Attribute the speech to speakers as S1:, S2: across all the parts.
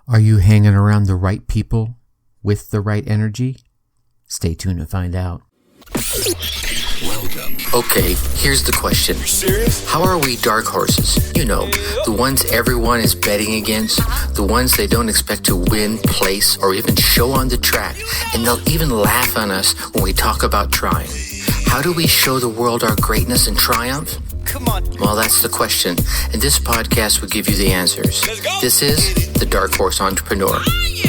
S1: Are you hanging around the right people with the right energy? Stay tuned to find out.
S2: Welcome.
S3: Okay, here's the question.
S2: Serious?
S3: How are we dark horses? You know, the ones everyone is betting against, the ones they don't expect to win, place, or even show on the track, and they'll even laugh on us when we talk about trying. How do we show the world our greatness and triumph?
S2: Come on.
S3: Well, that's the question, and this podcast will give you the answers. This is The Dark Horse Entrepreneur.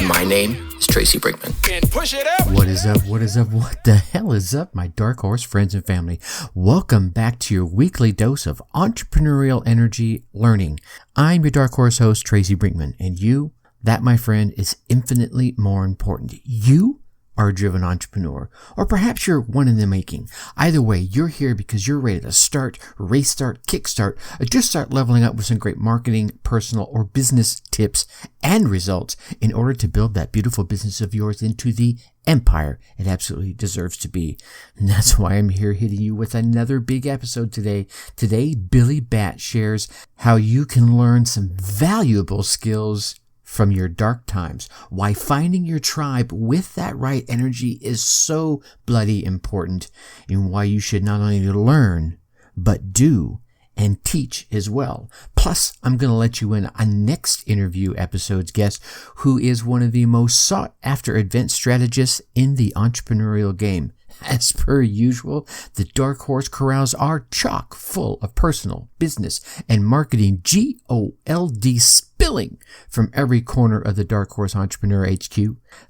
S3: My name is Tracy Brinkman.
S2: And push it up.
S1: What is up? What is up? What the hell is up, my dark horse friends and family? Welcome back to your weekly dose of entrepreneurial energy learning. I'm your dark horse host, Tracy Brinkman, and you, that, my friend, is infinitely more important. You are a driven entrepreneur, or perhaps you're one in the making. Either way, you're here because you're ready to start, restart, kickstart, or just start leveling up with some great marketing, personal, or business tips and results in order to build that beautiful business of yours into the empire it absolutely deserves to be. And that's why I'm here hitting you with another big episode today. Today, Billy Batt shares how you can learn some valuable skills from your dark times, why finding your tribe with that right energy is so bloody important, and why you should not only learn, but do and teach as well. Plus, I'm going to let you in on next interview episode's guest, who is one of the most sought after advanced strategists in the entrepreneurial game. As per usual, the Dark Horse Corrals are chock full of personal, business, and marketing GOLD spilling from every corner of the Dark Horse Entrepreneur HQ.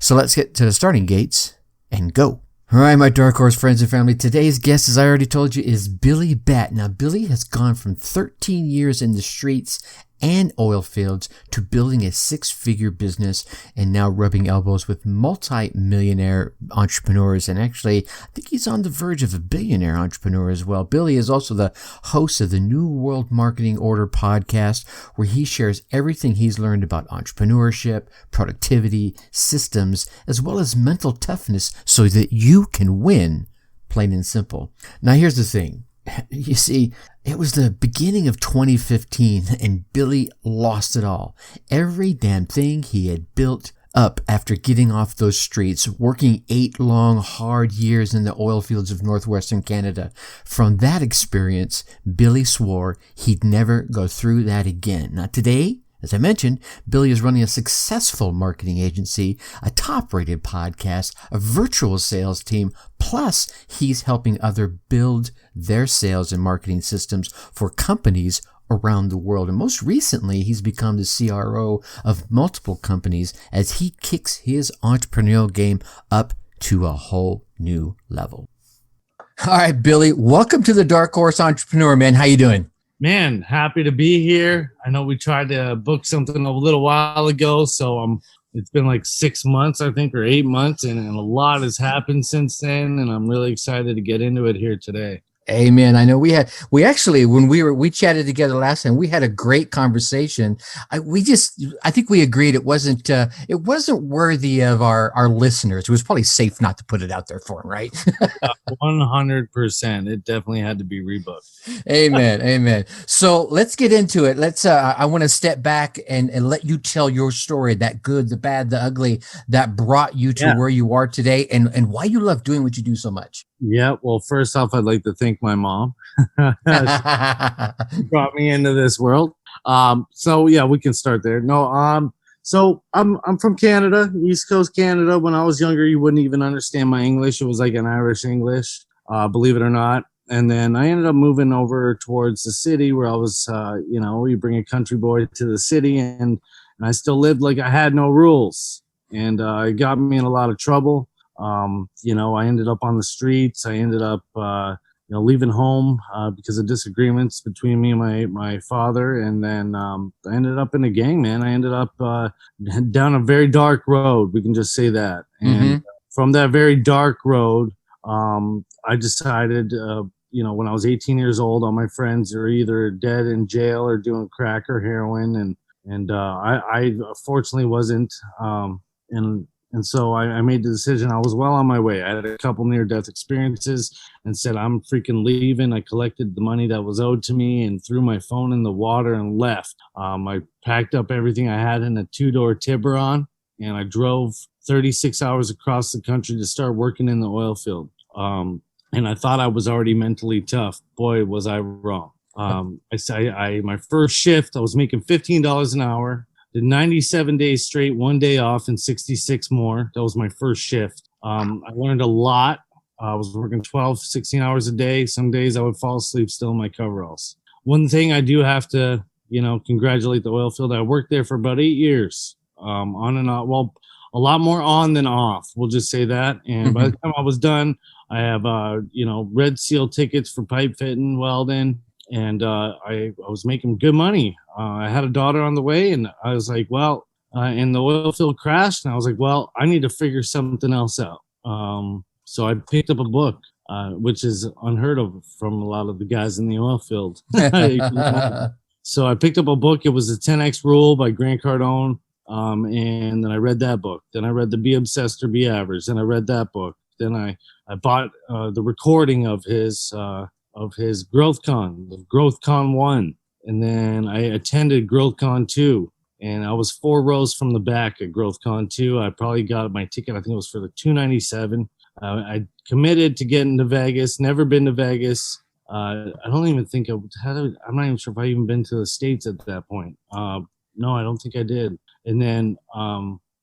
S1: So let's get to the starting gates and go. All right, my Dark Horse friends and family, today's guest, as I already told you, is Billy Batt. Now, Billy has gone from 13 years in the streets and oil fields to building a six-figure business and now rubbing elbows with multi-millionaire entrepreneurs. And actually, I think he's on the verge of a billionaire entrepreneur as well. Billy is also the host of the New World Marketing Order podcast, where he shares everything he's learned about entrepreneurship, productivity, systems, as well as mental toughness so that you can win, plain and simple. Now, here's the thing. You see, it was the beginning of 2015 and Billy lost it all. Every damn thing he had built up after getting off those streets, working 8 long, hard years in the oil fields of northwestern Canada. From that experience, Billy swore he'd never go through that again. Now today, as I mentioned, Billy is running a successful marketing agency, a top-rated podcast, a virtual sales team, plus he's helping others build their sales and marketing systems for companies around the world. And most recently, he's become the CRO of multiple companies as he kicks his entrepreneurial game up to a whole new level. All right, Billy, welcome to the Dark Horse Entrepreneur, man. How you doing?
S4: Man, happy to be here. I know we tried to book something a little while ago, so it's been like 6 months, I think, or 8 months, and a lot has happened since then, and I'm really excited to get into it here today.
S1: Amen. I know we actually, when we chatted together last time, we had a great conversation. I think we agreed it wasn't worthy of our listeners. It was probably safe not to put it out there for them, right?
S4: 100%. It definitely had to be rebooked.
S1: Amen. Amen. So let's get into it. I want to step back and let you tell your story, that good, the bad, the ugly, that brought you to where you are today and why you love doing what you do so much.
S4: Yeah. Well, first off, I'd like to thank my mom. She brought me into this world. So yeah, we can start there. No, so I'm from Canada, East Coast Canada. When I was younger, you wouldn't even understand my English. It was like an Irish English, believe it or not. And then I ended up moving over towards the city where I was, you bring a country boy to the city and I still lived like I had no rules. And it got me in a lot of trouble. I ended up on the streets. I ended up, leaving home because of disagreements between me and my father. And then I ended up in a gang, man. I ended up down a very dark road. We can just say that. And from that very dark road, I decided, when I was 18 years old, all my friends are either dead in jail or doing crack or heroin. And I fortunately wasn't. And And so I made the decision. I was well on my way. I had a couple near-death experiences and said, I'm freaking leaving. I collected the money that was owed to me and threw my phone in the water and left. I packed up everything I had in a two-door Tiburon, and I drove 36 hours across the country to start working in the oil field. And I thought I was already mentally tough. Boy, was I wrong. My first shift, I was making $15 an hour. Did 97 days straight, 1 day off, and 66 more. That was my first shift. I learned a lot. I was working 12, 16 hours a day. Some days I would fall asleep still in my coveralls. One thing I do have to, congratulate the oil field. I worked there for about 8 years, on and off. Well, a lot more on than off. We'll just say that. And by the time I was done, I have, Red Seal tickets for pipe fitting, welding. And I was making good money. I had a daughter on the way, and I was like, and the oil field crashed, and I was like, well, I need to figure something else out. So I picked up a book, which is unheard of from a lot of the guys in the oil field. So I picked up a book. It was the 10X Rule by Grant Cardone, and then I read that book. Then I read the Be Obsessed or Be Average. Then I read that book. Then I bought the recording of his GrowthCon, the GrowthCon 1. And then I attended GrowthCon 2. And I was 4 rows from the back at GrowthCon 2. I probably got my ticket, I think it was for the $297. I committed to getting to Vegas, never been to Vegas. I don't even think I'm not even sure if I even been to the States at that point. No, I don't think I did. And then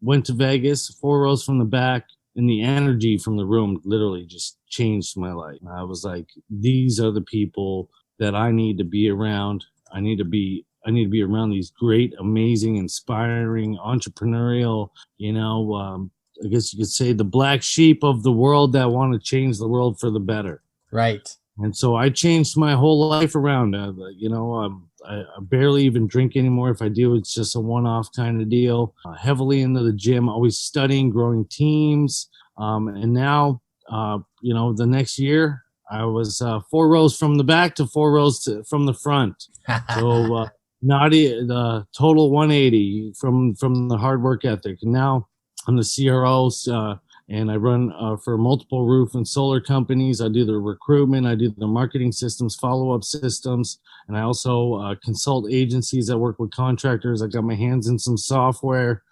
S4: went to Vegas, 4 rows from the back. And the energy from the room literally just changed my life. I was like, these are the people that I need to be around. I need to be around these great, amazing, inspiring, entrepreneurial, I guess you could say the black sheep of the world that want to change the world for the better.
S1: Right.
S4: And so I changed my whole life around. I barely even drink anymore. If I do, it's just a one-off kind of deal. Heavily into the gym, always studying, growing teams. And now, the next year, I was 4 rows from the back to 4 rows from the front. So the total 180 from the hard work ethic. And now I'm the CRO. And I run for multiple roof and solar companies. I do the recruitment. I do the marketing systems, follow-up systems. And I also consult agencies that work with contractors. I got my hands in some software,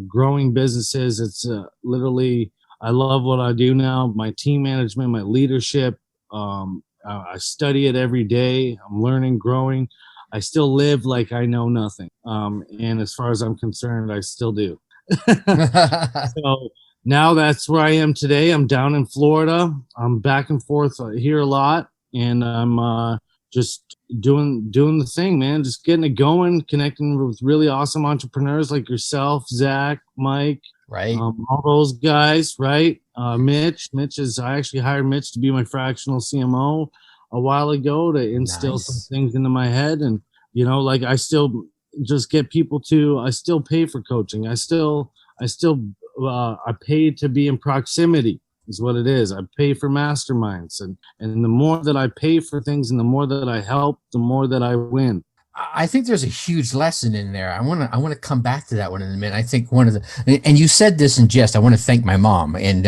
S4: growing businesses. It's literally, I love what I do now. My team management, my leadership. I study it every day. I'm learning, growing. I still live like I know nothing. And as far as I'm concerned, I still do. So now that's where I am today. I'm down in Florida. I'm back and forth here a lot, and I'm just doing the thing, man. Just getting it going, connecting with really awesome entrepreneurs like yourself, Zach, Mike,
S1: right?
S4: All those guys, right? Mitch is. I actually hired Mitch to be my fractional CMO a while ago to instill some things into my head, and I still just get people to. I still pay for coaching. I pay to be in proximity is what it is. I pay for masterminds, and the more that I pay for things and the more that I help, the more that I win.
S1: I think there's a huge lesson in there. I want to come back to that one in a minute. I think and you said this in jest. I want to thank my mom, and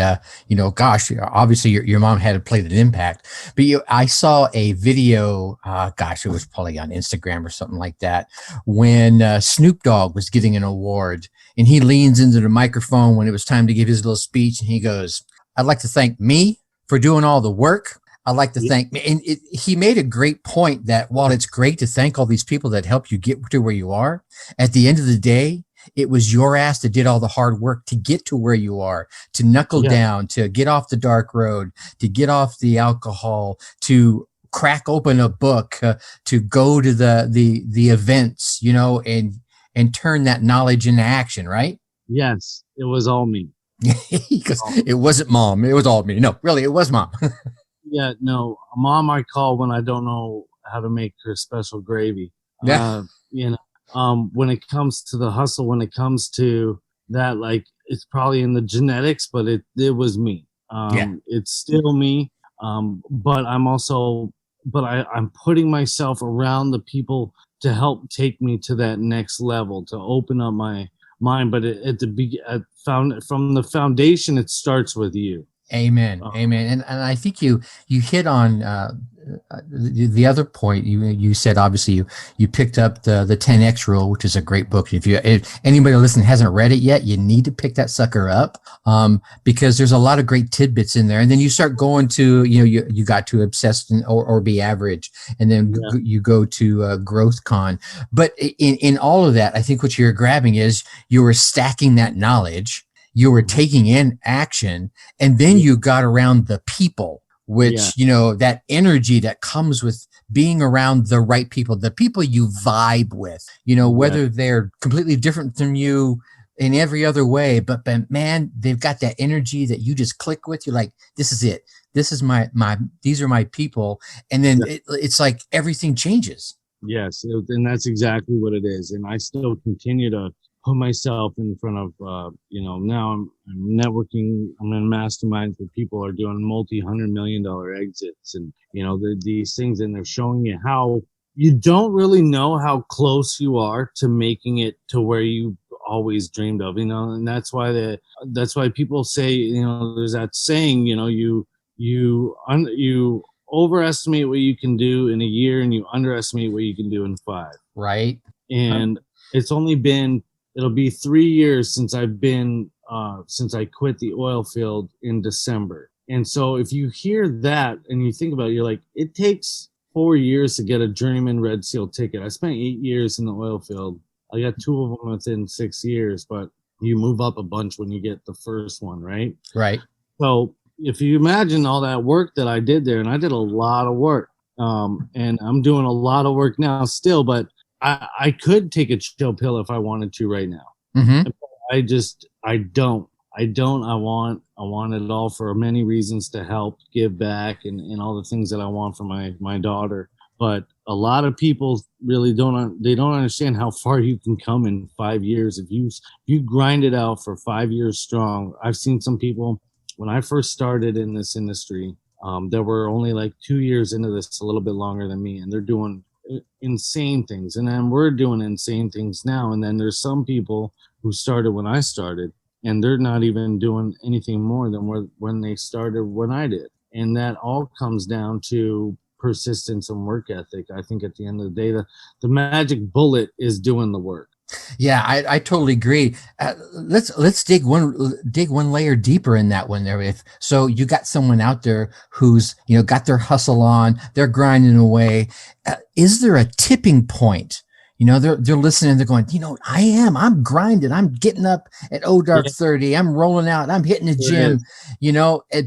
S1: gosh, obviously your mom had played an impact. But I saw a video. Gosh, it was probably on Instagram or something like that, when Snoop Dogg was getting an award, and he leans into the microphone when it was time to give his little speech, and he goes, "I'd like to thank me for doing all the work. I'd like to thank me." And he made a great point that while it's great to thank all these people that helped you get to where you are, at the end of the day, it was your ass that did all the hard work to get to where you are, to knuckle down, to get off the dark road, to get off the alcohol, to crack open a book, to go to the events, and turn that knowledge into action, right?
S4: Yes, it was all me.
S1: Because it wasn't mom. It was all me. No, really, it was mom.
S4: Yeah, no, mom I call when I don't know how to make her special gravy.
S1: Yeah.
S4: When it comes to the hustle, when it comes to that, like, it's probably in the genetics, but it was me. It's still me. But I'm putting myself around the people to help take me to that next level, to open up my mind, but from the foundation, it starts with you.
S1: Amen. Amen. And I think you hit on the other point. You said obviously you picked up the 10X rule, which is a great book. If anybody listening hasn't read it yet, you need to pick that sucker up, because there's a lot of great tidbits in there. And then you start going to you got to obsessed or be average, and then you go to growth con. But in all of that, I think what you're grabbing is you were stacking that knowledge. You were taking in action, and then you got around the people, which, that energy that comes with being around the right people, the people you vibe with, whether they're completely different from you in every other way, but man, they've got that energy that you just click with. You're like, this is it. This is these are my people. And then it's like everything changes.
S4: Yes. And that's exactly what it is. And I still continue to put myself in front of, now I'm networking. I'm in masterminds where people are doing multi-$100 million exits, and, these things, and they're showing you how you don't really know how close you are to making it to where you always dreamed of, and that's why people say, there's that saying, you overestimate what you can do in a year and you underestimate what you can do in 5.
S1: Right.
S4: And it'll be 3 years since I quit the oil field in December. And so if you hear that and you think about it, you're like, it takes 4 years to get a journeyman Red Seal ticket. I spent 8 years in the oil field. I got 2 of them within 6 years, but you move up a bunch when you get the first one, right?
S1: Right.
S4: So if you imagine all that work that I did there, and I did a lot of work, and I'm doing a lot of work now still, but I could take a chill pill if I wanted to right now.
S1: Mm-hmm.
S4: I don't. I want it all for many reasons, to help, give back, and all the things that I want for my daughter. But a lot of people really don't understand how far you can come in 5 years. If you grind it out for 5 years strong. I've seen some people, when I first started in this industry, that were only like 2 years into this, a little bit longer than me, and they're doing insane things, and then we're doing insane things now. And then there's some people who started when I started, and they're not even doing anything more than when they started when I did. And that all comes down to persistence and work ethic. I think at the end of the day, the magic bullet is doing the work.
S1: Yeah, I totally agree. Let's dig one layer deeper in that one there. So you got someone out there who's got their hustle on, they're grinding away. Is there a tipping point? They're listening, they're going, I'm grinding, I'm getting up at dark 30, I'm rolling out, I'm hitting the gym,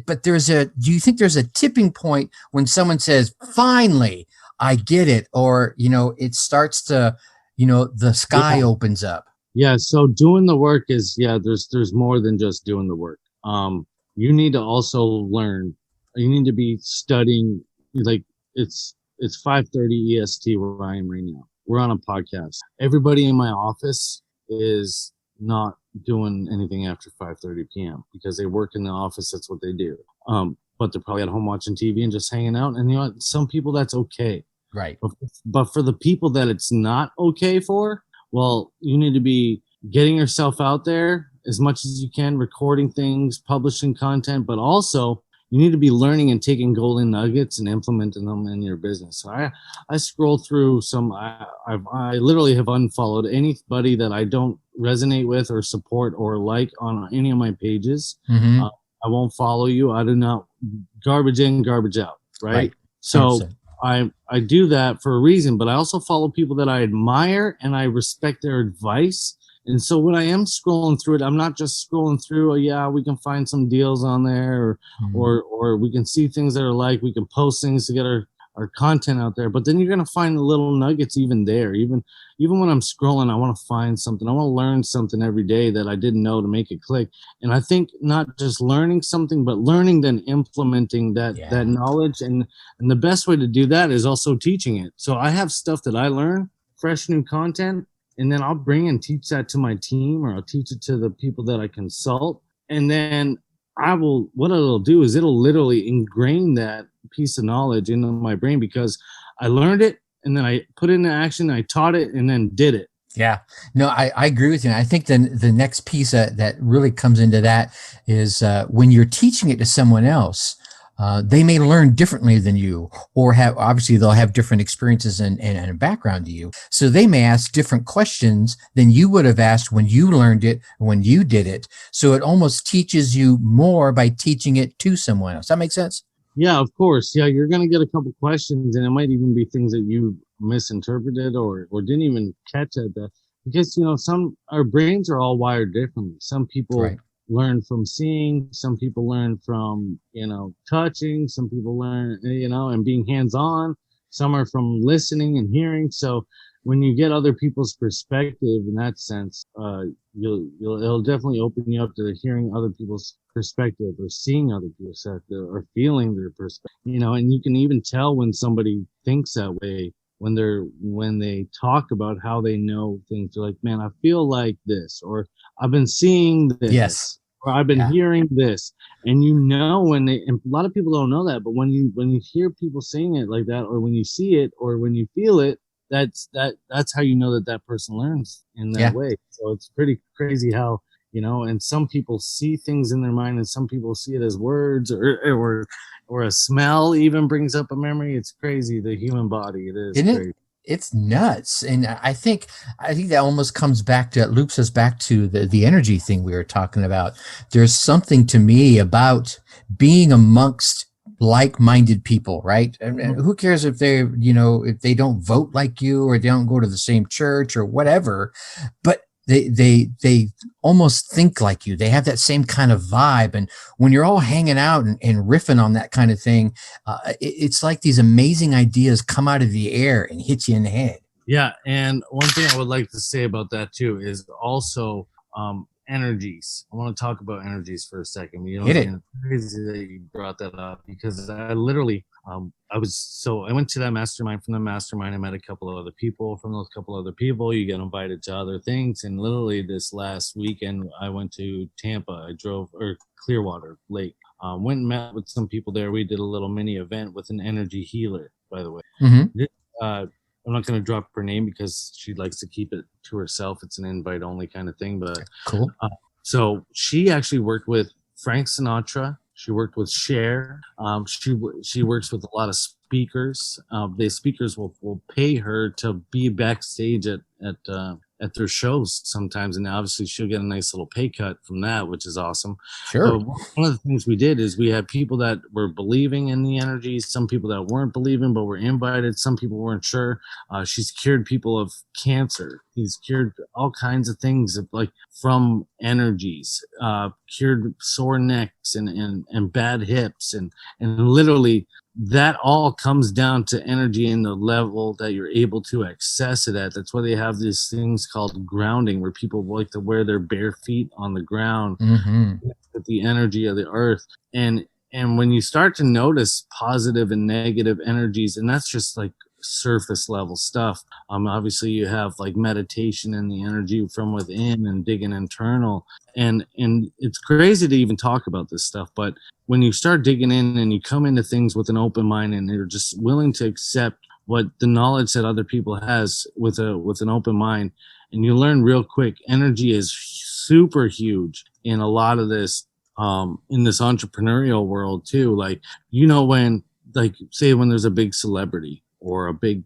S1: but do you think there's a tipping point when someone says, finally, I get it, or, it starts to, the sky opens up?
S4: Yeah. So doing the work is, there's more than just doing the work. You need to also learn. You need to be studying. Like it's 5:30 EST where I am right now. We're on a podcast. Everybody in my office is not doing anything after 5:30 p.m. because they work in the office. That's what they do. But they're probably at home watching TV and just hanging out. And some people, that's okay.
S1: Right.
S4: But for the people that it's not okay for, well, you need to be getting yourself out there as much as you can, recording things, publishing content, but also you need to be learning and taking golden nuggets and implementing them in your business. So I scroll through I literally have unfollowed anybody that I don't resonate with or support or like on any of my pages.
S1: Mm-hmm.
S4: I won't follow you. I do not, garbage in, garbage out. Right. So 100%. I do that for a reason, but I also follow people that I admire and I respect their advice. And so when I am scrolling through it, I'm not just scrolling through, we can find some deals on there, or we can see things that are like, we can post things to get our content out there. But then you're going to find the little nuggets even there. Even when I'm scrolling, I want to find something. I want to learn something every day that I didn't know to make it click. And I think not just learning something, but learning, then implementing that knowledge. And the best way to do that is also teaching it. So I have stuff that I learn, fresh new content, and then I'll bring and teach that to my team, or I'll teach it to the people that I consult. And then what it'll do is it'll literally ingrain that piece of knowledge into my brain, because I learned it and then I put it into action, I taught it and then did it.
S1: Yeah, no, I agree with you. And I think then the next piece that really comes into that is when you're teaching it to someone else, they may learn differently than you, or obviously they'll have different experiences and a background to you. So they may ask different questions than you would have asked when you learned it, when you did it. So it almost teaches you more by teaching it to someone else. That makes sense?
S4: Yeah, of course. Yeah, you're going to get a couple questions, and it might even be things that you misinterpreted or didn't even catch at that. Because some our brains are all wired differently. Some people
S1: Right.
S4: learn from seeing, some people learn from touching, some people learn and being hands on. Some are from listening and hearing. So when you get other people's perspective in that sense, it'll definitely open you up to hearing other people's perspective or seeing other people's perspective or feeling their perspective. And you can even tell when somebody thinks that way when they talk about how they know things. They're like, man, I feel like this, or I've been seeing
S1: Yes.
S4: this, or I've been
S1: Yeah.
S4: hearing this. And when they, and a lot of people don't know that, but when you hear people saying it like that, or when you see it, or when you feel it, that's how you know that person learns in that
S1: Yeah.
S4: way. So it's pretty crazy how and some people see things in their mind, and some people see it as words, or a smell even brings up a memory. It's crazy, the human body. It is
S1: Isn't it?
S4: crazy.
S1: It's nuts. And I think that almost comes back to, loops us back to the energy thing we were talking about. There's something to me about being amongst like-minded people, right? And who cares if if they don't vote like you, or they don't go to the same church or whatever, but they almost think like you. They have that same kind of vibe. And when you're all hanging out and riffing on that kind of thing, it's like these amazing ideas come out of the air and hit you in the head.
S4: Yeah, and one thing I would like to say about that too is also energies. I want to talk about energies for a second.
S1: Hit it.
S4: It's crazy that you brought that up, because I literally I went to that mastermind. From the mastermind, I met a couple of other people. From those couple other people, you get invited to other things. And literally this last weekend, I went to Tampa. I drove, or Clearwater Lake. Went and met with some people there. We did a little mini event with an energy healer, by the way.
S1: Mm-hmm.
S4: I'm not going to drop her name because she likes to keep it to herself. It's an invite only kind of thing. But
S1: Cool.
S4: so she actually worked with Frank Sinatra. She worked with Cher. She works with a lot of speakers. The speakers will pay her to be backstage at their shows sometimes, and obviously she'll get a nice little pay cut from that, which is awesome.
S1: Sure.
S4: But one of the things we did is we had people that were believing in the energy, some people that weren't believing but were invited, some people weren't sure. She's cured people of cancer. He's cured all kinds of things like from energies, cured sore necks and bad hips, and literally that all comes down to energy and the level that you're able to access it at. That's why they have these things called grounding, where people like to wear their bare feet on the ground
S1: Mm-hmm.
S4: with the energy of the earth. And when you start to notice positive and negative energies, and that's just like surface level stuff. Obviously you have like meditation and the energy from within and digging internal. And it's crazy to even talk about this stuff, but when you start digging in and you come into things with an open mind and you're just willing to accept what the knowledge that other people has with an open mind, and you learn real quick, energy is super huge in a lot of this, in this entrepreneurial world too. Like, when, like, say when there's a big celebrity or a big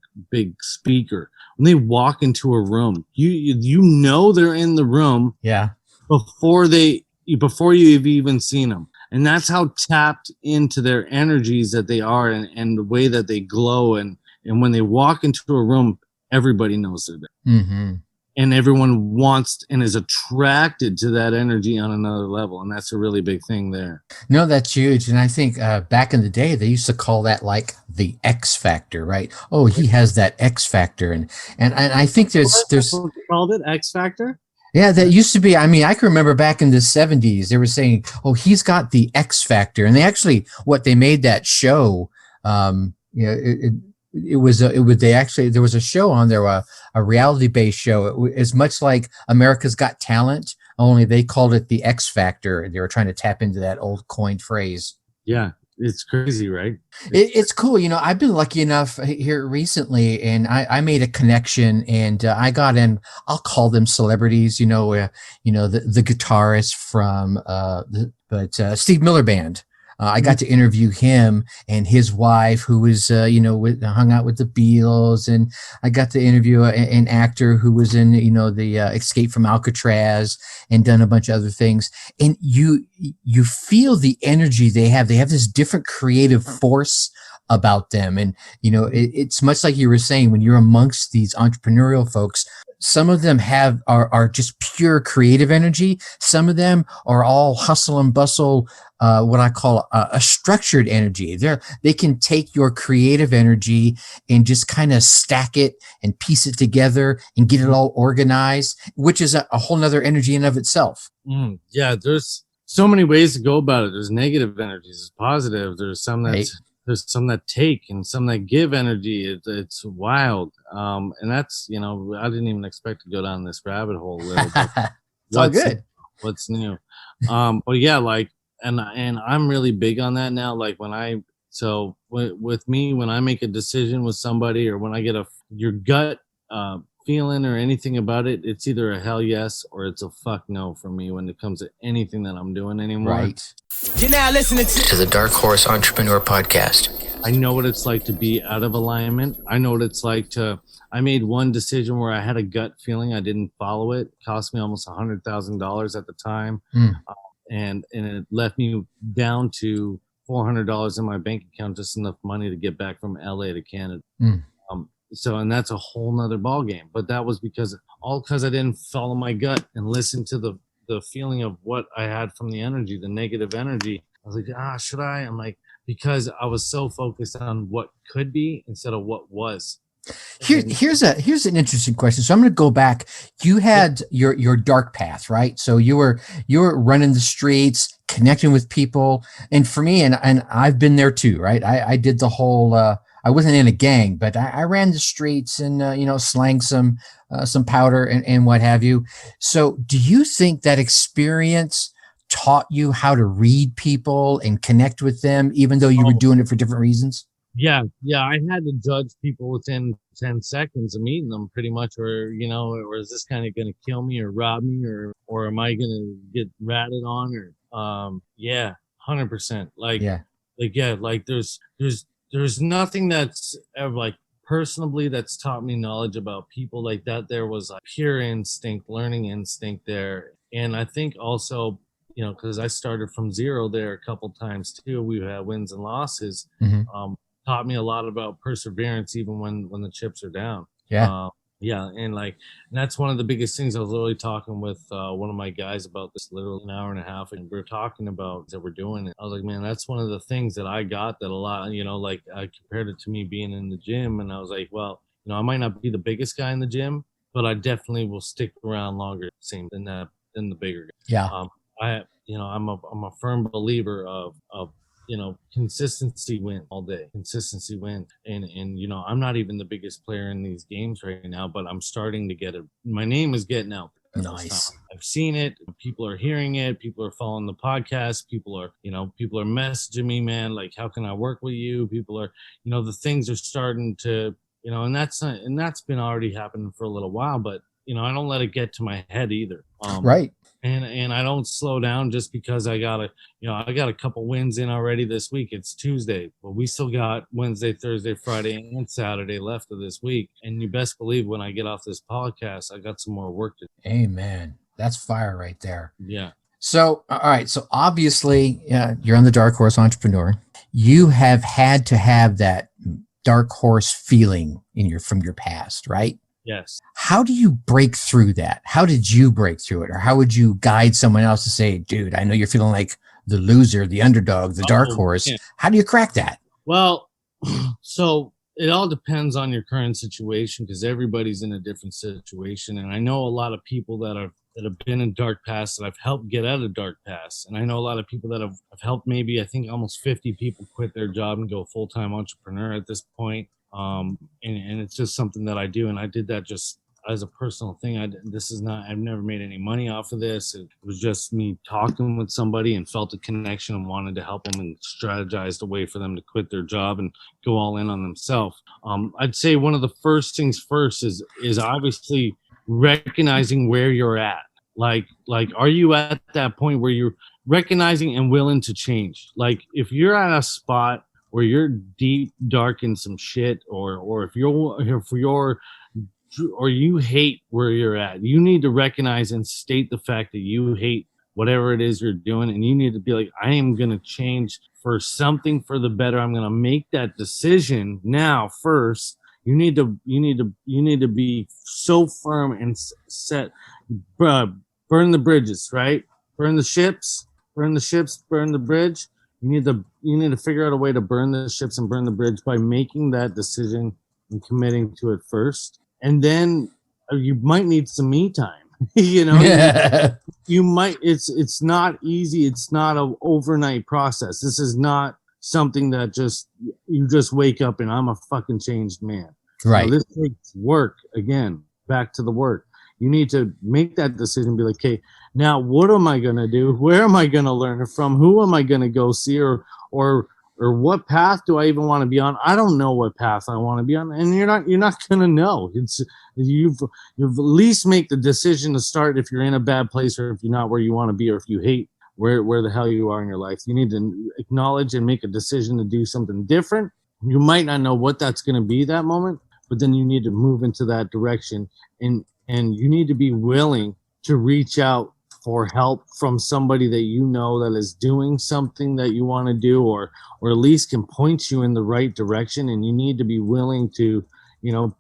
S4: speaker, when they walk into a room, they're in the room
S1: Yeah.
S4: before you've even seen them. And that's how tapped into their energies that they are, and the way that they glow. And when they walk into a room, everybody knows they're there.
S1: Mm-hmm.
S4: And everyone wants and is attracted to that energy on another level. And that's a really big thing there.
S1: No, that's huge. And I think back in the day, they used to call that like the X factor, right? Oh, he has that X factor. And I think there's
S4: What they called it, X Factor?
S1: Yeah, that used to be. I mean, I can remember back in the 70s, they were saying, "Oh, he's got the X factor," and they actually, they made that show. It was there was a show on there, a reality based show. It's much like America's Got Talent, only they called it the X Factor. They were trying to tap into that old coined phrase.
S4: Yeah, it's crazy, right?
S1: It's cool. I've been lucky enough here recently, and I made a connection, and I got in. I'll call them celebrities. The guitarist from Steve Miller Band. I got to interview him and his wife, who was hung out with the Beatles, and I got to interview an actor who was in the Escape from Alcatraz and done a bunch of other things. And you feel the energy they have. They have this different creative force about them, and it's much like you were saying when you're amongst these entrepreneurial folks. Some of them are just pure creative energy. Some of them are all hustle and bustle, what I call a structured energy. They can take your creative energy and just kind of stack it and piece it together and get it all organized, which is a whole nother energy in of itself.
S4: Yeah, there's so many ways to go about it. There's negative energies, there's positive. There's some that take and some that give energy. It's wild. And that's, I didn't even expect to go down this rabbit hole a little bit.
S1: It's all good.
S4: What's new? But yeah, and I'm really big on that now. Like with me, when I make a decision with somebody, or when I get your gut feeling or anything about it, it's either a hell yes or it's a fuck no for me when it comes to anything that I'm doing anymore.
S1: Right.
S3: You're now listening to the Dark Horse Entrepreneur Podcast.
S4: I know what it's like to be out of alignment. I know what it's like I made one decision where I had a gut feeling. I didn't follow it. It cost me almost $100,000 at the time. And it left me down to $400 in my bank account, just enough money to get back from LA to Canada. And that's a whole nother ball game. But that was because I didn't follow my gut and listen to the feeling of what I had from the energy, the negative energy. I was like, should I? I'm like, because I was so focused on what could be instead of what was.
S1: Here's an interesting question. So I'm going to go back. You had your dark path, right? So you were running the streets, connecting with people, and for me, and I've been there too, right? I did the whole. I wasn't in a gang, but I ran the streets and slanged some powder and what have you. So do you think that experience taught you how to read people and connect with them, even though you were doing it for different reasons?
S4: Yeah. I had to judge people within 10 seconds of meeting them, pretty much, or is this kind of going to kill me or rob me, or am I going to get ratted on, or 100%. There's nothing that's ever personally that's taught me knowledge about people like that. There was pure instinct, learning instinct there. And I think also, because I started from zero there a couple times too. We've had wins and losses. Taught me a lot about perseverance, even when the chips are down. And that's one of the biggest things. I was literally talking with one of my guys about this literally an hour and a half, and we were talking about that we're doing it. I was like, man, that's one of the things that I got that a lot, I compared it to me being in the gym, and I was like, well, I might not be the biggest guy in the gym, but I definitely will stick around longer than the bigger guy.
S1: Yeah.
S4: I'm a firm believer of consistency win all day. Consistency win. And I'm not even the biggest player in these games right now, but I'm starting to get it. My name is getting out.
S1: Nice.
S4: I've seen it. People are hearing it. People are following the podcast. People are messaging me, man, like, how can I work with you? People are, the things are starting to, and that's been already happening for a little while, but I don't let it get to my head either.
S1: Right.
S4: And I don't slow down just because I got a couple wins in already this week. It's Tuesday, but we still got Wednesday, Thursday, Friday, and Saturday left of this week. And you best believe when I get off this podcast, I got some more work to do.
S1: Amen. That's fire right there.
S4: Yeah.
S1: So, all right. So obviously, you're on the Dark Horse Entrepreneur. You have had to have that dark horse feeling from your past, right?
S4: Yes.
S1: How do you break through that? How did you break through it? Or how would you guide someone else to say, dude, I know you're feeling like the loser, the underdog, the dark horse. Yeah. How do you crack that?
S4: Well, so it all depends on your current situation, because everybody's in a different situation. And I know a lot of people that have been in dark past that I've helped get out of dark past. And I know a lot of people that have helped, maybe I think almost 50 people quit their job and go full-time entrepreneur at this point. And it's just something that I do. And I did that just as a personal thing. I've never made any money off of this. It was just me talking with somebody and felt a connection and wanted to help them and strategized a way for them to quit their job and go all in on themselves. I'd say one of the first things first is obviously recognizing where you're at. Like, are you at that point where you're recognizing and willing to change? Like, if you're at a spot where you're deep, dark in some shit, or if you hate where you're at, you need to recognize and state the fact that you hate whatever it is you're doing, and you need to be like, I am going to change for something for the better. I'm going to make that decision now first. You need to be so firm and set. Burn the bridges, right? Burn the ships, burn the bridge. You need to figure out a way to burn the ships and burn the bridge by making that decision and committing to it first. And then you might need some me time.
S1: Yeah.
S4: You might. It's not easy. It's not an overnight process. This is not something that you just wake up and I'm a fucking changed man.
S1: Right.
S4: This takes work. Again, back to the work. You need to make that decision. Be like, okay, now what am I gonna do? Where am I gonna learn it from? Who am I gonna go see? Or what path do I even want to be on? I don't know what path I want to be on, and you're not gonna know. You've at least make the decision to start if you're in a bad place, or if you're not where you want to be, or if you hate where the hell you are in your life. You need to acknowledge and make a decision to do something different. You might not know what that's going to be that moment, but then you need to move into that direction, and you need to be willing to reach out for help from somebody that you know that is doing something that you want to do, or at least can point you in the right direction. And you need to be willing to,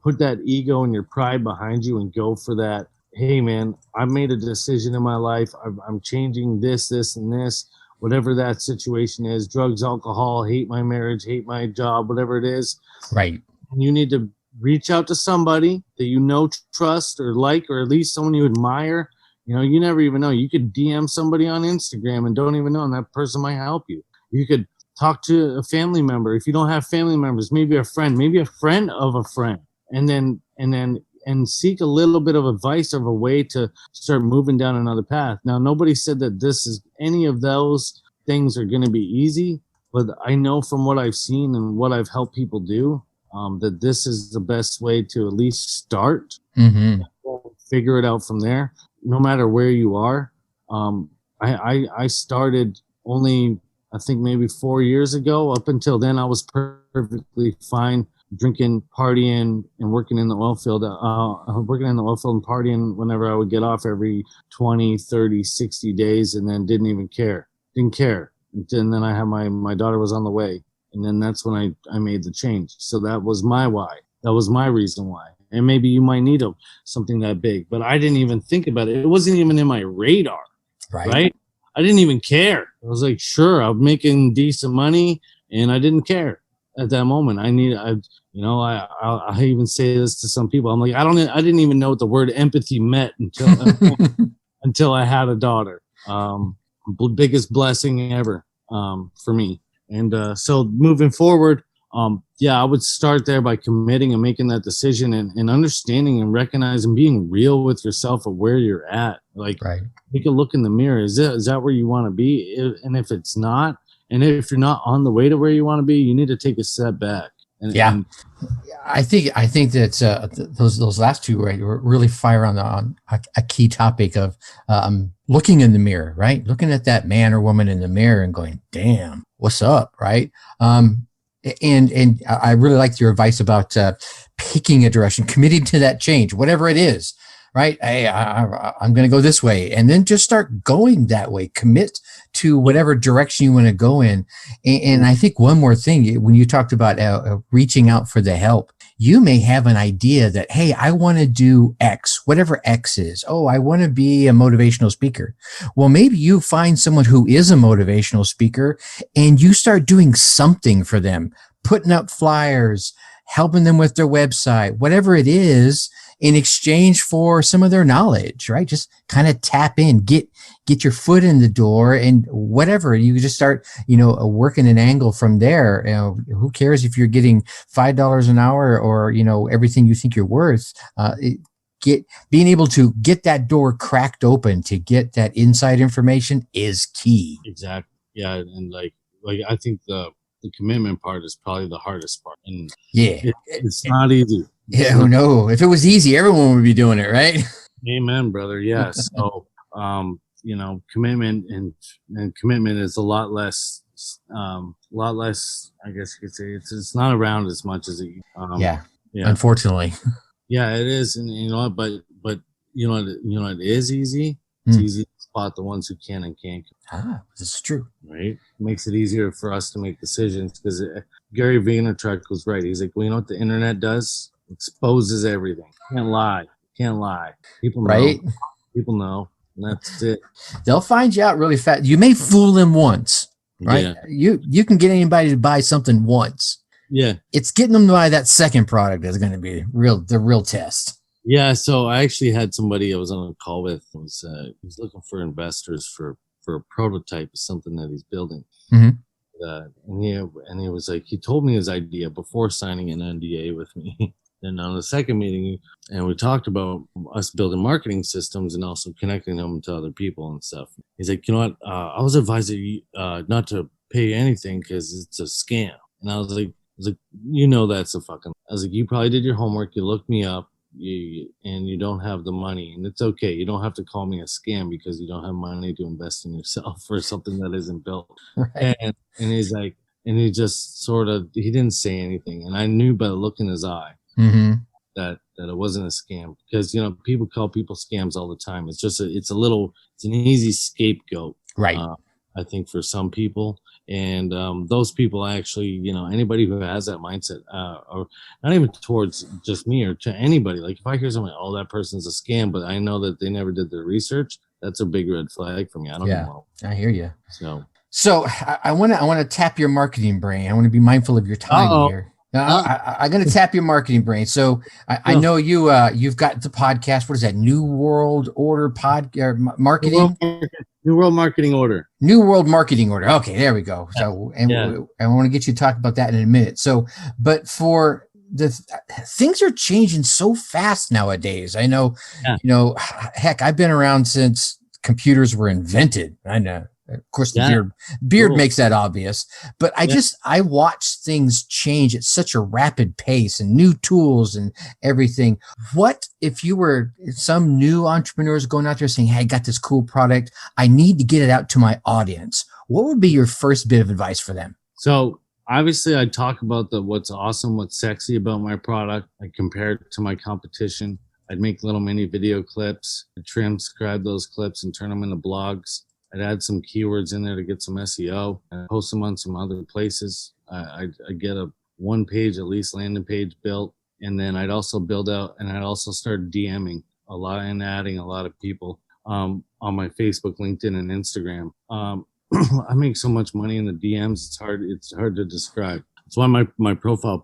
S4: put that ego and your pride behind you and go for that. Hey man, I made a decision in my life. I'm changing this, and this, whatever that situation is, drugs, alcohol, hate my marriage, hate my job, whatever it is.
S1: Right.
S4: And you need to reach out to somebody that you know, trust, or like, or at least someone you admire. You never even know. You could DM somebody on Instagram and don't even know, and that person might help you. You could talk to a family member. If you don't have family members, maybe a friend of a friend, and seek a little bit of advice of a way to start moving down another path. Now, nobody said that any of those things are going to be easy, but I know from what I've seen and what I've helped people do, that this is the best way to at least start.
S1: Mm-hmm.
S4: Figure it out from there. No matter where you are. I started only, I think maybe 4 years ago. Up until then, I was perfectly fine drinking, partying, and working in the oil field. Working in the oil field and partying whenever I would get off every 20, 30, 60 days, and then didn't care. And then I had my daughter was on the way. And then that's when I made the change. So that was my why. That was my reason why. And maybe you might need something that big, but I didn't even think about it. It wasn't even in my radar, right? I didn't even care. I was like, sure, I'm making decent money, and I didn't care at that moment. I even say this to some people. I'm like, I didn't even know what the word empathy meant until I had a daughter. Biggest blessing ever for me. And so moving forward, I would start there by committing and making that decision, and understanding and recognizing, being real with yourself of where you're at. Like, take a look in the mirror. Is that where you want to be? And if it's not, and if you're not on the way to where you want to be, you need to take a step back.
S1: I think that those last two really fire on a key topic of looking in the mirror, right? Looking at that man or woman in the mirror and going, damn, what's up, right? And I really liked your advice about picking a direction, committing to that change, whatever it is, right? Hey, I'm going to go this way, and then just start going that way. Commit to whatever direction you want to go in. And I think one more thing, when you talked about reaching out for the help, you may have an idea that, hey, I want to do X, whatever X is. Oh, I want to be a motivational speaker. Well, maybe you find someone who is a motivational speaker and you start doing something for them, putting up flyers, helping them with their website, whatever it is, in exchange for some of their knowledge, right? Just kind of tap in, get your foot in the door, and whatever, you just start, working an angle from there. Who cares if you're getting $5 an hour or, everything you think you're worth? being able to get that door cracked open to get that inside information is key.
S4: Exactly. Yeah, and like I think the commitment part is probably the hardest part, and it's not easy.
S1: No, if it was easy, everyone would be doing it, right?
S4: Amen, brother. Yeah. So, commitment and commitment is a lot less. I guess you could say it's not around as much as it.
S1: Yeah. Unfortunately.
S4: Yeah, it is, and but it is easy. It's easy to spot the ones who can and can't.
S1: This is true.
S4: Right, makes it easier for us to make decisions because Gary Vaynerchuk was right. He's like, well, you know what the internet does? Exposes everything. Can't lie. People know.
S1: Right.
S4: People know. And that's it.
S1: They'll find you out really fast. You may fool them once, right? Yeah. You can get anybody to buy something once.
S4: Yeah.
S1: It's getting them to buy that second product that's going to be the real test.
S4: Yeah. So I actually had somebody I was on a call with. He was looking for investors for a prototype of something that he's building.
S1: Mm-hmm.
S4: And he was like, he told me his idea before signing an NDA with me. And on the second meeting, and we talked about us building marketing systems and also connecting them to other people and stuff. He's like, you know what? I was advised not to pay anything because it's a scam. And I was like, that's a fucking. I was like, you probably did your homework. You looked me up. And you don't have the money, and it's okay. You don't have to call me a scam because you don't have money to invest in yourself for something that isn't built. Right. And he's like, and he just sort of, he didn't say anything, and I knew by the look in his eye that it wasn't a scam because people call people scams all the time. It's just it's an easy scapegoat,
S1: right?
S4: I think for some people. And those people actually, anybody who has that mindset, or not even towards just me or to anybody, like if I hear someone, oh, that person's a scam, but I know that they never did their research, that's a big red flag for me. I don't know.
S1: I hear you.
S4: So
S1: I want to tap your marketing brain. I want to be mindful of your time here. I'm going to tap your marketing brain. So I know you've got the podcast. What is that? New World Order marketing.
S4: New World Marketing Order.
S1: New World Marketing Order. Okay, there we go. So, I want to get you to talk about that in a minute. So, but for things are changing so fast nowadays. I know, heck, I've been around since computers were invented. I know. Of course, the beard makes that obvious, but I watch things change at such a rapid pace and new tools and everything. What if you were some new entrepreneurs going out there saying, hey, I got this cool product. I need to get it out to my audience. What would be your first bit of advice for them?
S4: So obviously I talk about what's awesome, what's sexy about my product. I compare it to my competition. I'd make little mini video clips, I'd transcribe those clips and turn them into blogs. I'd add some keywords in there to get some SEO and post them on some other places. I'd get a one page, at least landing page built. And then I'd also build out and I'd also start DMing a lot and adding a lot of people on my Facebook, LinkedIn, and Instagram. I make so much money in the DMs. It's hard to describe. That's why my profile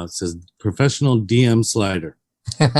S4: says professional DM slider. And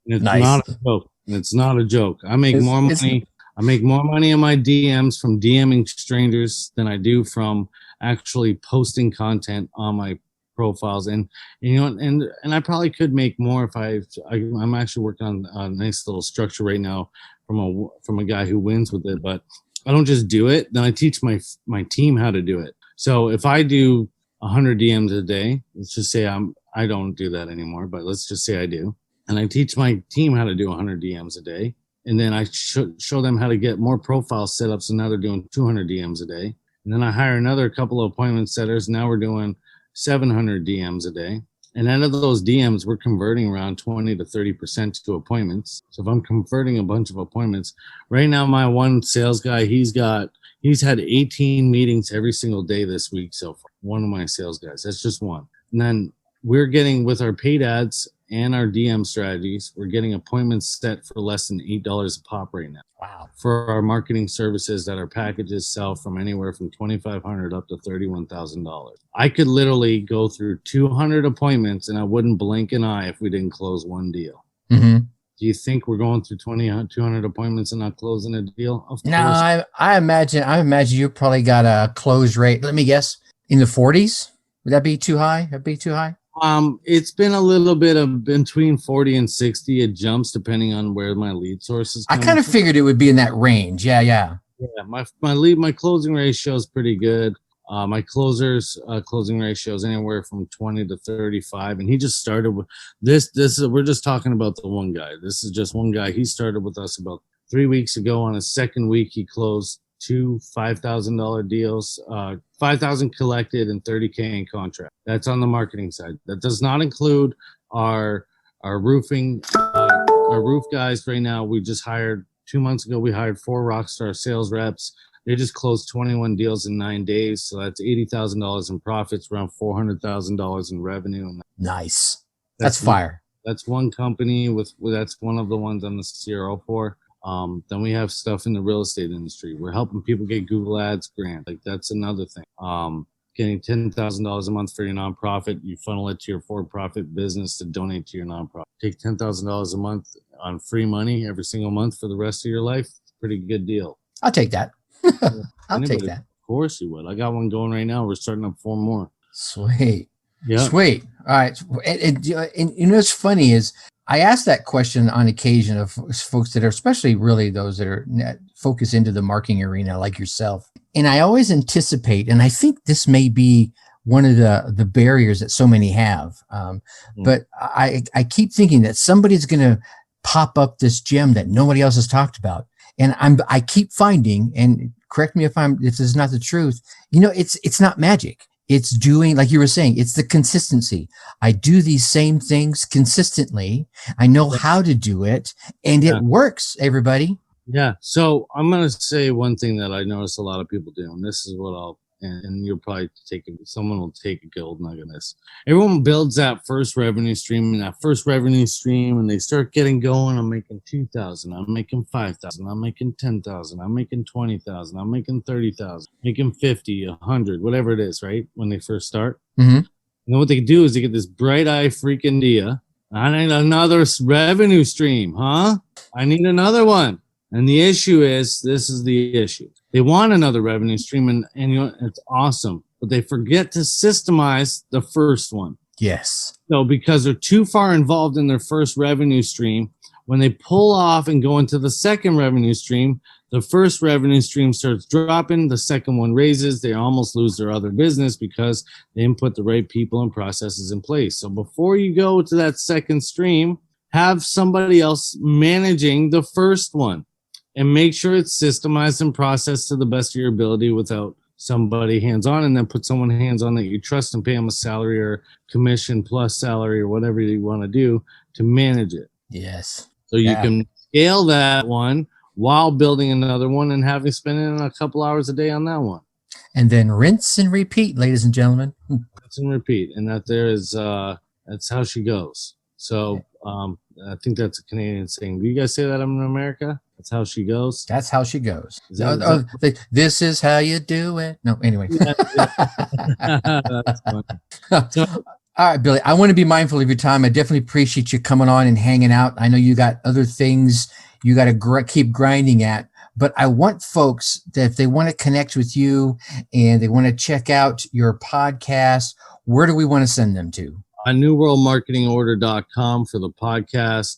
S4: it's not a joke. And it's not a joke. I make more money. I make more money in my DMs from DMing strangers than I do from actually posting content on my profiles. And I probably could make more if I'm actually working on a nice little structure right now from a guy who wins with it. But I don't just do it. Then I teach my team how to do it. So if I do 100 DMs a day, let's just say I don't do that anymore, but let's just say I do. And I teach my team how to do 100 DMs a day. And then I show them how to get more profiles set up. So now they're doing 200 DMs a day. And then I hire another couple of appointment setters. Now we're doing 700 DMs a day. And out of those DMs, we're converting around 20 to 30% to appointments. So if I'm converting a bunch of appointments, right now, my one sales guy, he's had 18 meetings every single day this week so far. One of my sales guys, that's just one. And then we're getting, with our paid ads and our DM strategies, we're getting appointments set for less than $8 a pop right now.
S1: Wow.
S4: For our marketing services that our packages sell from anywhere from $2,500 up to $31,000. I could literally go through 200 appointments and I wouldn't blink an eye if we didn't close one deal.
S1: Mm-hmm.
S4: Do you think we're going through 200 appointments and not closing a deal? Of course.
S1: No, I imagine you probably got a close rate. Let me guess, in the 40s. Would that be too high? That'd be too high.
S4: It's been a little bit of between 40 and 60. It jumps depending on where my lead source is
S1: I
S4: coming
S1: kind of
S4: from.
S1: figured it would be in that range. Yeah.
S4: Yeah, my closing ratio is pretty good. My closing ratio is anywhere from 20 to 35, and he just started with this. We're just talking about the one guy. This is just one guy. He started with us about 3 weeks ago. On his second week, he closed two $5,000 deals, 5,000 collected and 30K in contract. That's on the marketing side. That does not include our roofing, our roof guys. Right now, we just hired 2 months ago. We hired 4 Rockstar sales reps. They just closed 21 deals in 9 days, so that's $80,000 in profits, around $400,000 in revenue. And
S1: Nice. That's fire.
S4: That's one company that's one of the ones on the CRO for. Then we have stuff in the real estate industry. We're helping people get Google Ads grant. Like that's another thing. Getting $10,000 a month for your nonprofit, you funnel it to your for-profit business to donate to your nonprofit. Take $10,000 a month on free money every single month for the rest of your life. Pretty good deal.
S1: I'll take that. I'll take that.
S4: Of course you would. I got one going right now. We're starting up 4 more.
S1: Sweet.
S4: Yeah.
S1: Sweet. All right. And you know what's funny is I ask that question on occasion of folks that are, especially really those that are focused into the marketing arena like yourself. And I always anticipate, and I think this may be one of the barriers that so many have. But I keep thinking that somebody's going to pop up this gem that nobody else has talked about. And I keep finding, and correct me if this is not the truth, it's not magic. It's doing, like you were saying, it's the consistency. I do these same things consistently. I know how to do it, and it works, everybody.
S4: Yeah. So I'm going to say one thing that I notice a lot of people do, and this is what and you'll probably someone will take a gold nugget of this. Everyone builds that first revenue stream, and they start getting going. I'm making 2,000. I'm making 5,000. I'm making 10,000. I'm making 20,000. I'm making 30,000. Making 50, 100, whatever it is, right? When they first start.
S1: Mm-hmm.
S4: And then what they do is they get this bright eye freaking idea. I need another revenue stream, huh? I need another one. And the issue is, this is the issue. They want another revenue stream, and it's awesome, but they forget to systemize the first one.
S1: Yes.
S4: So because they're too far involved in their first revenue stream, when they pull off and go into the second revenue stream, the first revenue stream starts dropping, the second one raises, they almost lose their other business because they didn't put the right people and processes in place. So before you go to that second stream, have somebody else managing the first one. And make sure it's systemized and processed to the best of your ability without somebody hands-on, and then put someone hands-on that you trust and pay them a salary or commission plus salary or whatever you want to do to manage it.
S1: Yes.
S4: So you can scale that one while building another one and having spending a couple hours a day on that one.
S1: And then rinse and repeat, ladies and gentlemen.
S4: Rinse and repeat. And that's how she goes. So I think that's a Canadian saying. Do you guys say that in America? That's how she goes.
S1: That's how she goes. This is how you do it. No, anyway.
S4: That's funny.
S1: All right, Billy, I want to be mindful of your time. I definitely appreciate you coming on and hanging out. I know you got other things you got to keep grinding at, but I want folks that if they want to connect with you and they want to check out your podcast, where do we want to send them to?
S4: newworldmarketingorder.com for the podcast.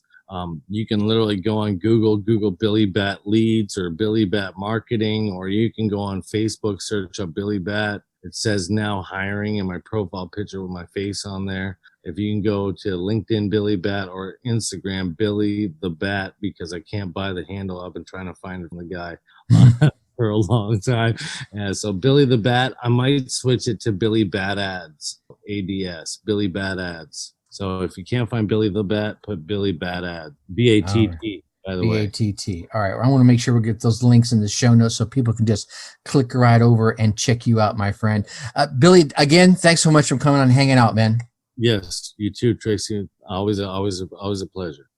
S4: You can literally go on Google Billy Batt Leads or Billy Batt Marketing, or you can go on Facebook, search up Billy Batt. It says now hiring in my profile picture with my face on there. If you can go to LinkedIn Billy Batt or Instagram Billy the Bat, because I can't buy the handle. I've been trying to find it from the guy for a long time. So Billy the Bat, I might switch it to Billy Batt Ads, ADS, Billy Batt Ads. So if you can't find Billy the Bat, put Billy Batt Ad, BATT, by the way.
S1: BATT. All right. I want to make sure we get those links in the show notes so people can just click right over and check you out, my friend. Billy, again, thanks so much for coming on and hanging out, man.
S4: Yes, you too, Tracy. Always a pleasure.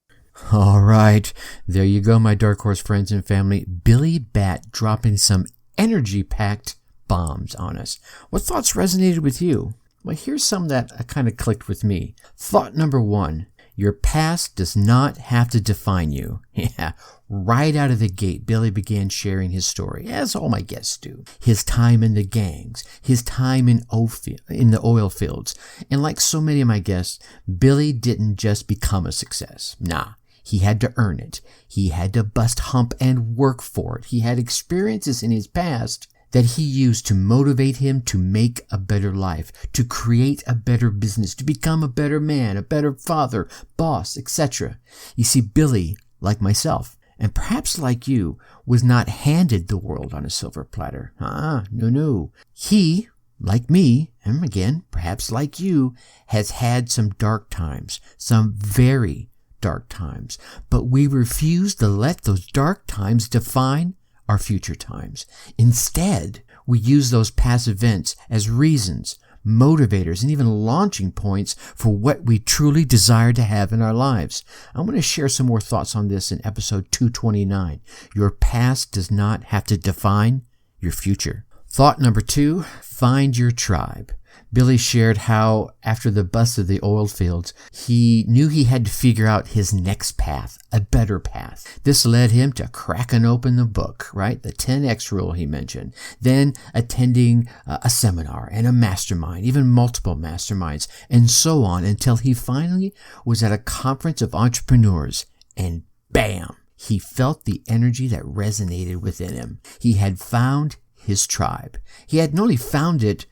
S1: All right. There you go, my Dark Horse friends and family. Billy Batt dropping some energy-packed bombs on us. What thoughts resonated with you? Well, here's some that kind of clicked with me. Thought number 1, Your past does not have to define you. Yeah, right out of the gate, Billy began sharing his story, as all my guests do. His time in the gangs, his time in the oil fields. And like so many of my guests, Billy didn't just become a success. Nah, he had to earn it. He had to bust hump and work for it. He had experiences in his past that he used to motivate him to make a better life, to create a better business, to become a better man, a better father, boss, etc. You see, Billy, like myself, and perhaps like you, was not handed the world on a silver platter. No. He, like me, and again, perhaps like you, has had some dark times, some very dark times, but we refuse to let those dark times define our future times. Instead, we use those past events as reasons, motivators, and even launching points for what we truly desire to have in our lives. I'm going to share some more thoughts on this in episode 229. Your past does not have to define your future. Thought number 2, find your tribe. Billy shared how after the bust of the oil fields, he knew he had to figure out his next path, a better path. This led him to cracking open the book, right? The 10X rule he mentioned. Then attending a seminar and a mastermind, even multiple masterminds, and so on until he finally was at a conference of entrepreneurs and bam, he felt the energy that resonated within him. He had found his tribe. He had not only found it,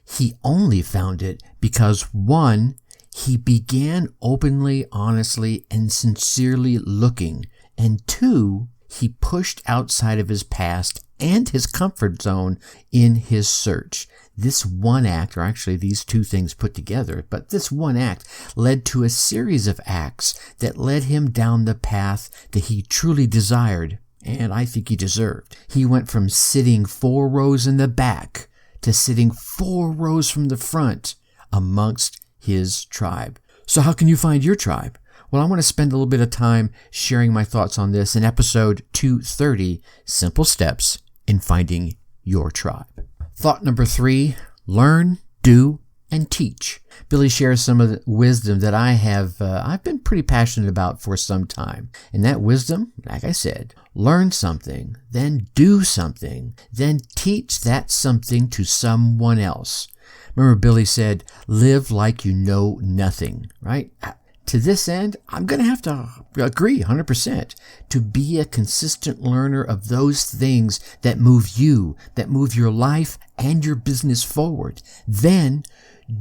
S1: he only found it because 1, he began openly, honestly, and sincerely looking, and 2, he pushed outside of his past and his comfort zone in his search. This one act, or actually these two things put together, but this one act led to a series of acts that led him down the path that he truly desired, and I think he deserved. He went from sitting 4 rows in the back to sitting 4 rows from the front amongst his tribe. So how can you find your tribe? Well, I want to spend a little bit of time sharing my thoughts on this in episode 230, Simple Steps in Finding Your Tribe. Thought number 3, learn, do, and teach. Billy shares some of the wisdom that I've been pretty passionate about for some time. And that wisdom, like I said, learn something, then do something, then teach that something to someone else. Remember Billy said, live like you know nothing, right? To this end, I'm going to have to agree 100% to be a consistent learner of those things that move you, that move your life and your business forward. Then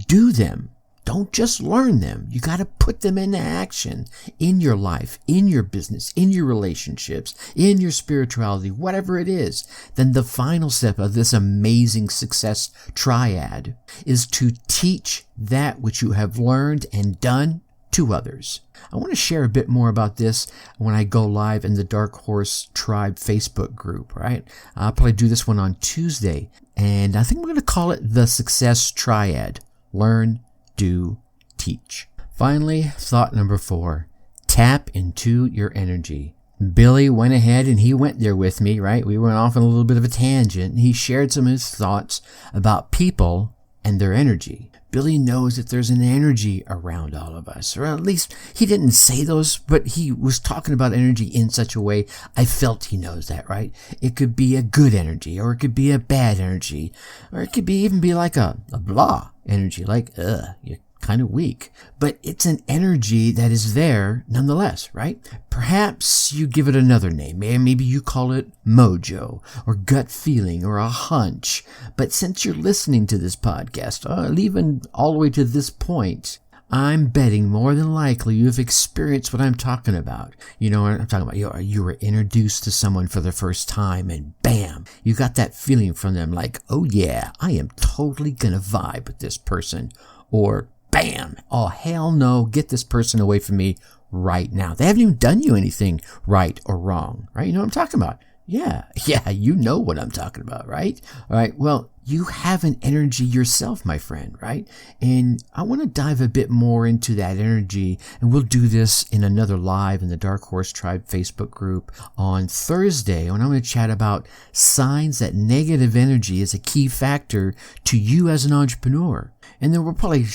S1: do them. Don't just learn them. You got to put them into action in your life, in your business, in your relationships, in your spirituality, whatever it is. Then the final step of this amazing success triad is to teach that which you have learned and done to others. I want to share a bit more about this when I go live in the Dark Horse Tribe Facebook group, right? I'll probably do this one on Tuesday, and I think we're going to call it the Success Triad. Learn, do, teach. Finally, thought number 4, tap into your energy. Billy went ahead and he went there with me, right? We went off on a little bit of a tangent. He shared some of his thoughts about people and their energy. Billy knows that there's an energy around all of us, or at least he didn't say those, but he was talking about energy in such a way I felt he knows that, right? It could be a good energy, or it could be a bad energy, or it could even be like a blah energy, like, you're kind of weak. But it's an energy that is there nonetheless, right? Perhaps you give it another name. Maybe you call it mojo, or gut feeling, or a hunch. But since you're listening to this podcast, even all the way to this point, I'm betting more than likely you've experienced what I'm talking about. You know what I'm talking about? You were introduced to someone for the first time and bam, you got that feeling from them like, oh yeah, I am totally gonna vibe with this person. Or bam, oh hell no, get this person away from me right now. They haven't even done you anything right or wrong, right? You know what I'm talking about? Yeah, you know what I'm talking about, right? All right, well, you have an energy yourself, my friend, right? And I want to dive a bit more into that energy, and we'll do this in another live in the Dark Horse Tribe Facebook group on Thursday, when I'm going to chat about signs that negative energy is a key factor to you as an entrepreneur. And then we'll probably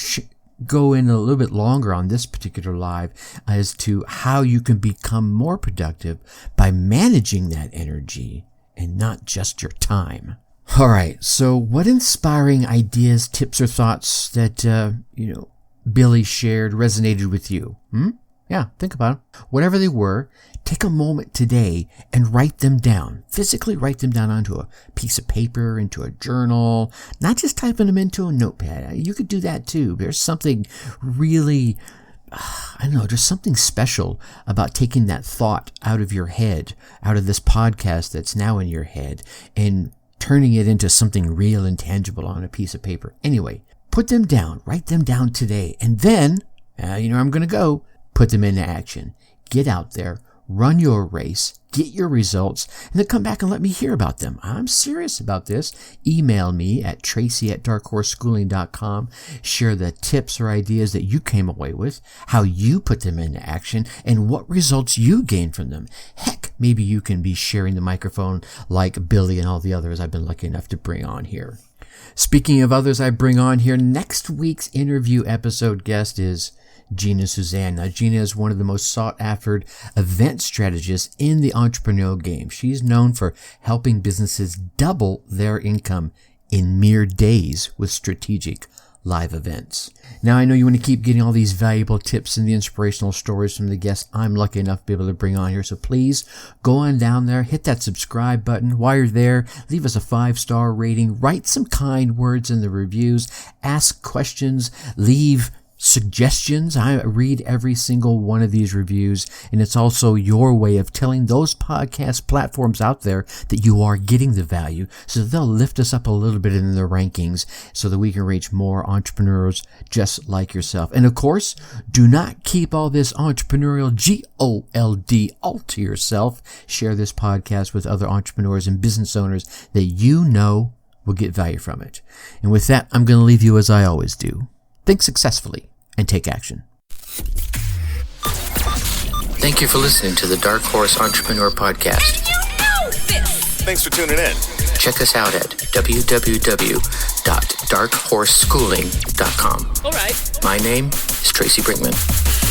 S1: go in a little bit longer on this particular live as to how you can become more productive by managing that energy and not just your time. All right, so what inspiring ideas, tips, or thoughts that, Billy shared resonated with you? Yeah, think about it. Whatever they were, take a moment today and write them down. Physically write them down onto a piece of paper, into a journal, not just typing them into a notepad. You could do that too. There's something really, there's something special about taking that thought out of your head, out of this podcast that's now in your head, and turning it into something real and tangible on a piece of paper. Anyway, put them down, write them down today, and then, I'm going to go, put them into action. Get out there, run your race, get your results, and then come back and let me hear about them. I'm serious about this. Email me at tracy@darkhorseschooling.com. Share the tips or ideas that you came away with, how you put them into action, and what results you gained from them. Heck, maybe you can be sharing the microphone like Billy and all the others I've been lucky enough to bring on here. Speaking of others I bring on here, next week's interview episode guest is Gina Suzanne. Now, Gina is one of the most sought-after event strategists in the entrepreneurial game. She's known for helping businesses double their income in mere days with strategic live events. Now, I know you want to keep getting all these valuable tips and the inspirational stories from the guests I'm lucky enough to be able to bring on here. So please go on down there, hit that subscribe button. While you're there, leave us a 5-star rating, write some kind words in the reviews, ask questions, leave suggestions. I read every single one of these reviews, and it's also your way of telling those podcast platforms out there that you are getting the value, so that they'll lift us up a little bit in the rankings so that we can reach more entrepreneurs just like yourself. And of course, do not keep all this entrepreneurial GOLD all to yourself. Share this podcast with other entrepreneurs and business owners that you know will get value from it. And with that, I'm going to leave you as I always do. Think successfully and take action.
S3: Thank you for listening to the Dark Horse Entrepreneur Podcast.
S2: And you know this.
S5: Thanks for tuning in.
S3: Check us out at www.darkhorseschooling.com.
S2: All right.
S3: My name is Tracy Brinkman.